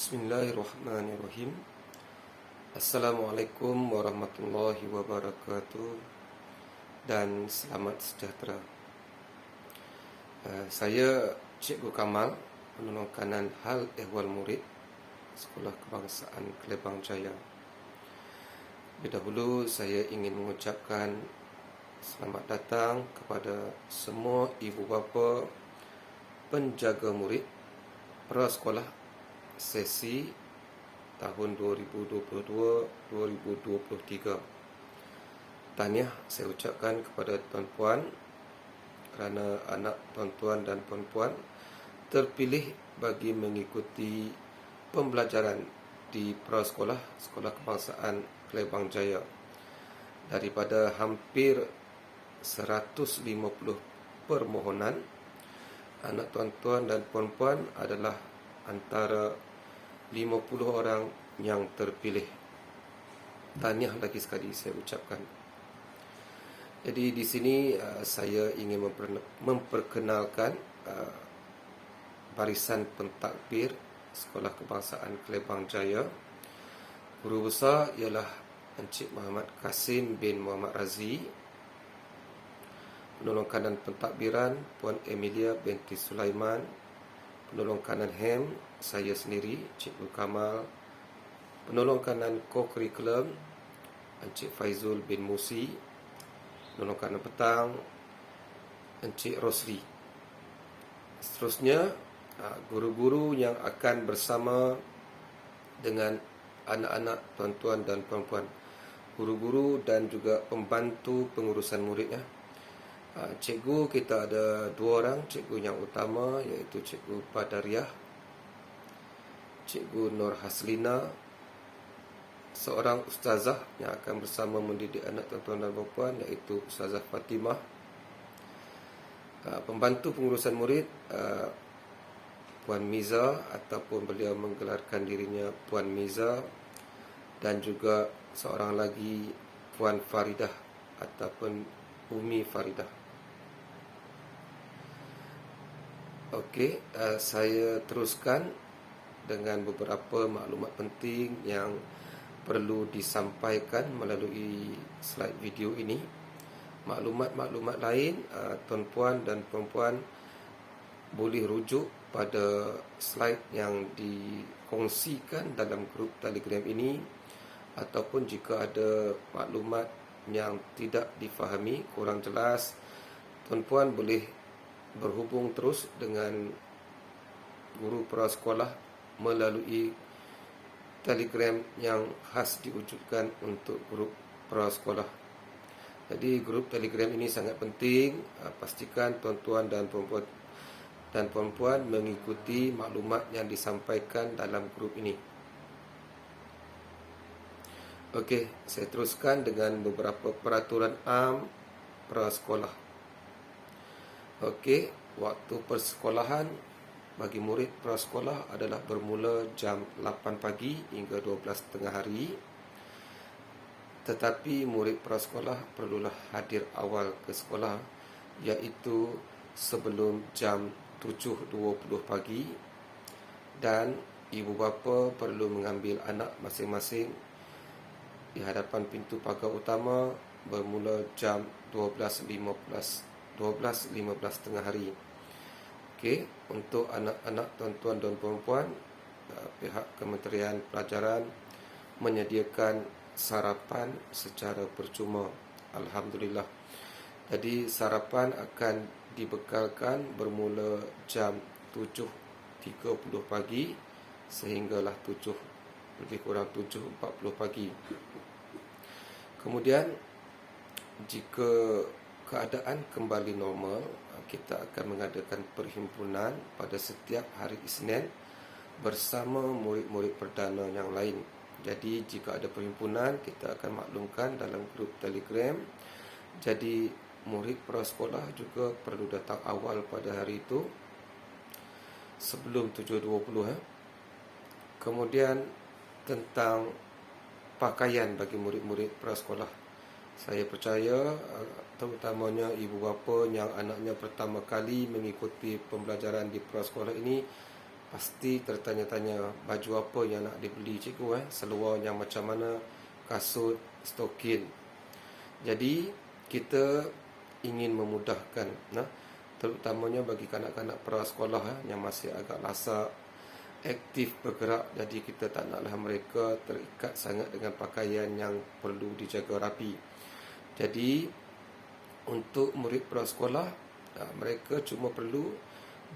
Bismillahirrahmanirrahim. Assalamualaikum warahmatullahi wabarakatuh dan selamat sejahtera. Saya Cikgu Kamal, penolong kanan hal ehwal murid Sekolah Kebangsaan Kelebang Jaya. Lebih dahulu saya ingin mengucapkan selamat datang kepada semua ibu bapa, penjaga murid, prasekolah sesi tahun 2022-2023. Tahniah saya ucapkan kepada tuan-puan kerana anak tuan-tuan dan puan-puan terpilih bagi mengikuti pembelajaran di prasekolah Sekolah Kebangsaan Kelebang Jaya. Daripada hampir 150 permohonan, anak tuan-tuan dan puan-puan adalah antara 50 orang yang terpilih. Tahniah lagi sekali saya ucapkan. Jadi di sini saya ingin memperkenalkan barisan pentadbir Sekolah Kebangsaan Kelebang Jaya. Guru besar ialah Encik Muhammad Kasim bin Muhammad Razi. Penolong kanan pentadbiran Puan Emilia binti Sulaiman. Penolong kanan HEM saya sendiri Cikgu Kamal. Penolong kanan co-curriculum Encik Faizul bin Musi. Penolong kanan petang Encik Rosli. Seterusnya guru-guru yang akan bersama dengan anak-anak tuan-tuan dan puan-puan, guru-guru dan juga pembantu pengurusan muridnya. Cikgu kita ada dua orang cikgu yang utama, iaitu Cikgu Badariah, Cikgu Nur Haslina, seorang ustazah yang akan bersama mendidik anak tuan-tuan dan puan-puan, iaitu Ustazah Fatimah. Pembantu pengurusan murid Puan Miza, ataupun beliau menggelarkan dirinya Puan Miza, dan juga seorang lagi Puan Faridah ataupun Umi Faridah. Okey, saya teruskan dengan beberapa maklumat penting yang perlu disampaikan melalui slide video ini. Maklumat-maklumat lain tuan-puan dan puan-puan boleh rujuk pada slide yang dikongsikan dalam grup Telegram ini, ataupun jika ada maklumat yang tidak difahami, kurang jelas, tuan-puan boleh berhubung terus dengan guru prasekolah melalui Telegram yang khas diwujudkan untuk grup prasekolah. Jadi grup Telegram ini sangat penting. Pastikan tuan-tuan dan puan-puan mengikuti maklumat yang disampaikan dalam grup ini. Okey, saya teruskan dengan beberapa peraturan am prasekolah. Okey, waktu persekolahan bagi murid prasekolah adalah bermula jam 8 pagi hingga 12 tengah hari. Tetapi murid prasekolah perlulah hadir awal ke sekolah, iaitu sebelum jam 7.20 pagi, dan ibu bapa perlu mengambil anak masing-masing di hadapan pintu pagar utama bermula jam 12.15 tengah hari. Okey, untuk anak-anak tuan-tuan dan puan-puan, pihak Kementerian Pelajaran menyediakan sarapan secara percuma. Alhamdulillah. Jadi sarapan akan dibekalkan bermula jam 7.30 pagi sehinggalah 7:40 pagi. Kemudian jika keadaan kembali normal, kita akan mengadakan perhimpunan pada setiap hari Isnin bersama murid-murid perdana yang lain. Jadi jika ada perhimpunan, kita akan maklumkan dalam grup Telegram. Jadi murid prasekolah juga perlu datang awal pada hari itu sebelum 7.20. Kemudian tentang pakaian bagi murid-murid prasekolah, saya percaya terutamanya ibu bapa yang anaknya pertama kali mengikuti pembelajaran di prasekolah ini pasti tertanya-tanya baju apa yang nak dibeli cikgu, seluar yang macam mana, kasut, stokin. Jadi kita ingin memudahkan, terutamanya bagi kanak-kanak prasekolah yang masih agak lasak, aktif bergerak. Jadi kita tak naklah mereka terikat sangat dengan pakaian yang perlu dijaga rapi. Jadi untuk murid prasekolah, mereka cuma perlu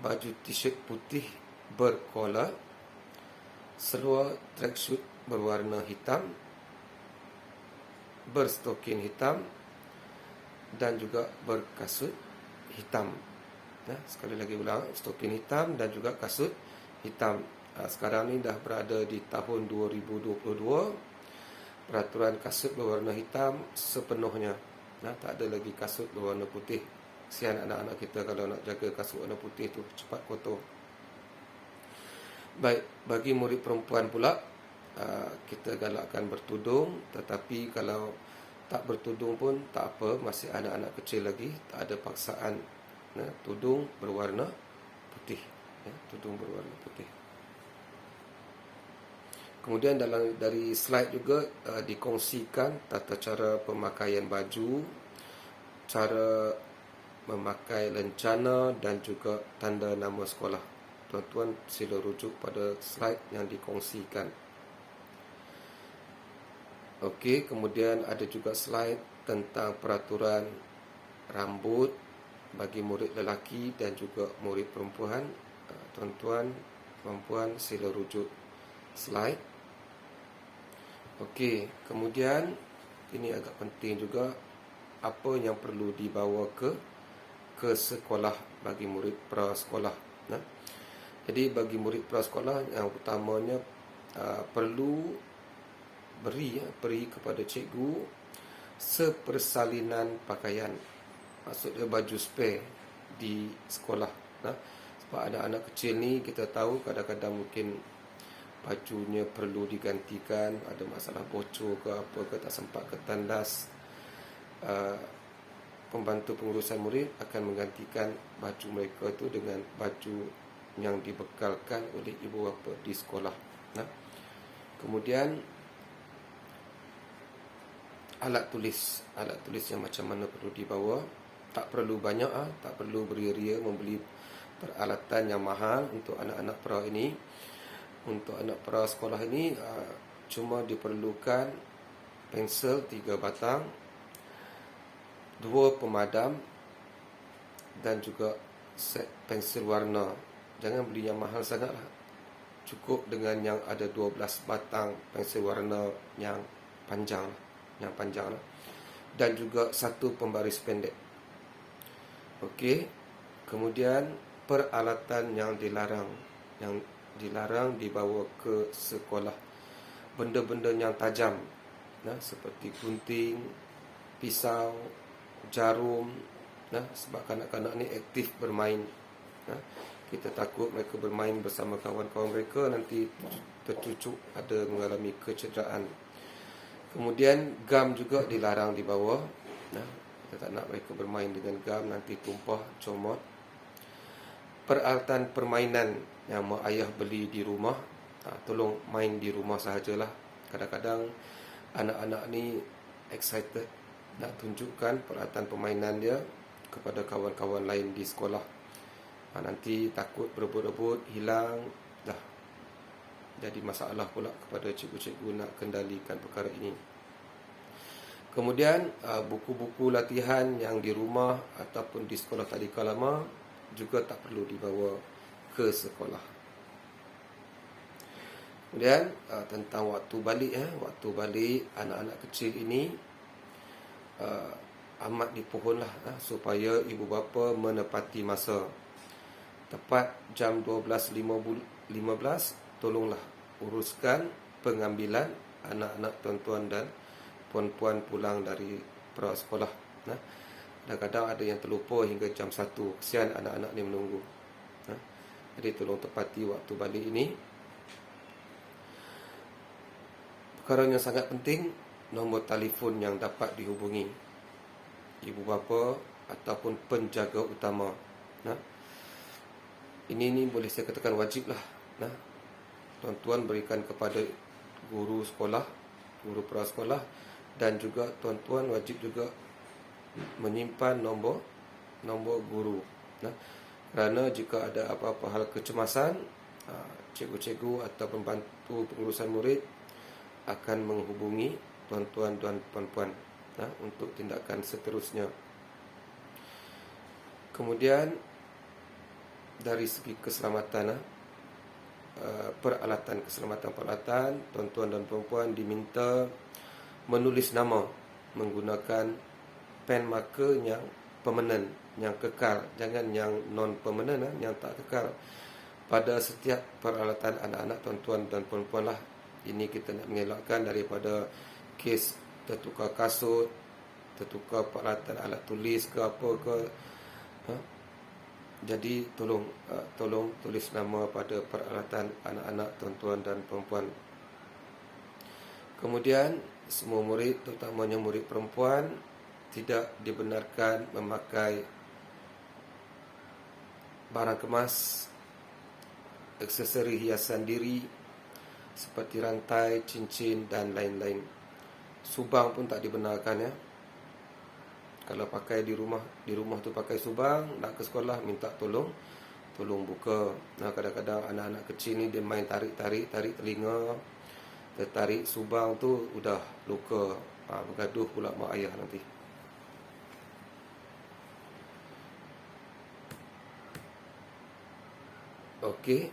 baju t-shirt putih berkola, seluar tracksuit berwarna hitam, berstokin hitam dan juga berkasut hitam. Sekali lagi ulang, stokin hitam dan juga kasut hitam. Sekarang ni dah berada di tahun 2022. Peraturan kasut berwarna hitam sepenuhnya. Tak ada lagi kasut berwarna putih. Kesian anak-anak kita kalau nak jaga kasut warna putih tu cepat kotor. Baik, bagi murid perempuan pula, kita galakkan bertudung. Tetapi kalau tak bertudung pun tak apa, masih anak-anak kecil lagi, tak ada paksaan. Tudung berwarna putih, tudung berwarna putih. Kemudian dari slide juga dikongsikan tata cara pemakaian baju, cara memakai lencana dan juga tanda nama sekolah. Tuan-tuan sila rujuk pada slide yang dikongsikan. Okey, kemudian ada juga slide tentang peraturan rambut bagi murid lelaki dan juga murid perempuan. Tuan-tuan, puan-puan sila rujuk slide. Okey, kemudian ini agak penting juga, apa yang perlu dibawa ke sekolah bagi murid prasekolah. Jadi bagi murid prasekolah yang utamanya perlu beri kepada cikgu sepersalinan pakaian. Maksudnya baju spare di sekolah. Sebab anak-anak kecil ni kita tahu kadang-kadang mungkin bajunya perlu digantikan, ada masalah bocor ke apa ke, tak sempat ke tandas. Pembantu pengurusan murid akan menggantikan baju mereka tu dengan baju yang dibekalkan oleh ibu bapa di sekolah. Kemudian alat tulis yang macam mana perlu dibawa. Tak perlu banyak, tak perlu beria-ria membeli peralatan yang mahal untuk anak-anak pra ini. Untuk anak prasekolah ini cuma diperlukan pensel 3 batang, 2 pemadam dan juga set pensel warna. Jangan beli yang mahal sangatlah. Cukup dengan yang ada 12 batang pensel warna yang panjang, dan juga 1 pembaris pendek. Okey. Kemudian peralatan yang dilarang dibawa ke sekolah. Benda-benda yang tajam, seperti gunting, pisau, jarum, sebab kanak-kanak ni aktif bermain. Kita takut mereka bermain bersama kawan-kawan mereka nanti tercucuk, ada mengalami kecederaan. Kemudian gam juga dilarang dibawa. Kita tak nak mereka bermain dengan gam, nanti tumpah, comot. Peralatan permainan yang mak ayah beli di rumah, tolong main di rumah sahajalah. Kadang-kadang anak-anak ni excited nak tunjukkan peralatan permainan dia kepada kawan-kawan lain di sekolah. Nanti takut berebut-rebut, hilang, dah jadi masalah pula kepada cikgu-cikgu nak kendalikan perkara ini. Kemudian buku-buku latihan yang di rumah ataupun di sekolah tadika lama juga tak perlu dibawa ke sekolah. Kemudian tentang waktu balik, waktu balik anak-anak kecil ini amat dipohonlah supaya ibu bapa menepati masa. Tepat jam 12.15 tolonglah uruskan pengambilan anak-anak tuan-tuan dan puan-puan pulang dari prasekolah. Kadang-kadang ada yang terlupa hingga jam 1. Kesian anak-anak ni menunggu. Jadi tolong tepati waktu balik ini. Perkara yang sangat penting, nombor telefon yang dapat dihubungi ibu bapa ataupun penjaga utama. Ini boleh saya katakan wajib lah Nah, tuan-tuan berikan kepada guru sekolah, guru prasekolah, dan juga tuan-tuan wajib juga menyimpan nombor guru. Nah, kerana jika ada apa-apa hal kecemasan, cikgu-cikgu atau pembantu pengurusan murid akan menghubungi tuan-tuan dan puan-puan untuk tindakan seterusnya. Kemudian dari segi keselamatan, peralatan tuan-tuan dan puan-puan diminta menulis nama menggunakan pen marker yang permanent, yang kekal, jangan yang non permanent, yang tak kekal. Pada setiap peralatan anak-anak, tuan-tuan dan puan-puan lah. Ini kita nak mengelakkan daripada kes tertukar kasut, tertukar peralatan alat tulis ke apa ke. Jadi tolong tulis nama pada peralatan anak-anak, tuan-tuan dan puan-puan. Kemudian semua murid, terutamanya murid perempuan, tidak dibenarkan memakai barang kemas, aksesori hiasan diri seperti rantai, cincin dan lain-lain. Subang pun tak dibenarkan, ya. Kalau pakai di rumah tu pakai subang, nak ke sekolah minta tolong buka. Nah, kadang-kadang anak-anak kecil ni dia main tarik telinga, tertarik subang tu udah luka, bergaduh pula mak ayah nanti. Okey,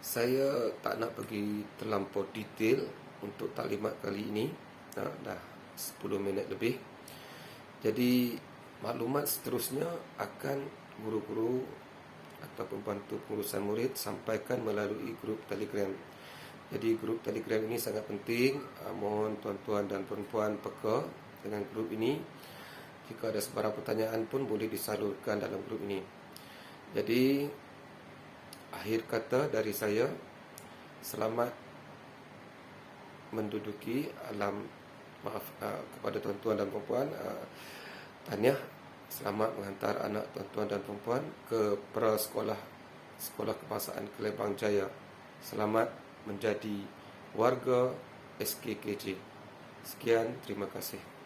saya tak nak pergi terlampau detail untuk taklimat kali ini. Dah 10 minit lebih. Jadi maklumat seterusnya akan guru-guru atau pembantu pengurusan murid sampaikan melalui grup Telegram. Jadi grup Telegram ini sangat penting. Mohon tuan-tuan dan puan-puan peka dengan grup ini. Jika ada sebarang pertanyaan pun boleh disalurkan dalam grup ini. Jadi akhir kata dari saya, selamat menduduki alam, kepada tuan-tuan dan puan-puan, tahniah, selamat menghantar anak tuan-tuan dan puan-puan ke prasekolah Sekolah Kebangsaan Kelebang Jaya. Selamat menjadi warga SKKJ. Sekian, terima kasih.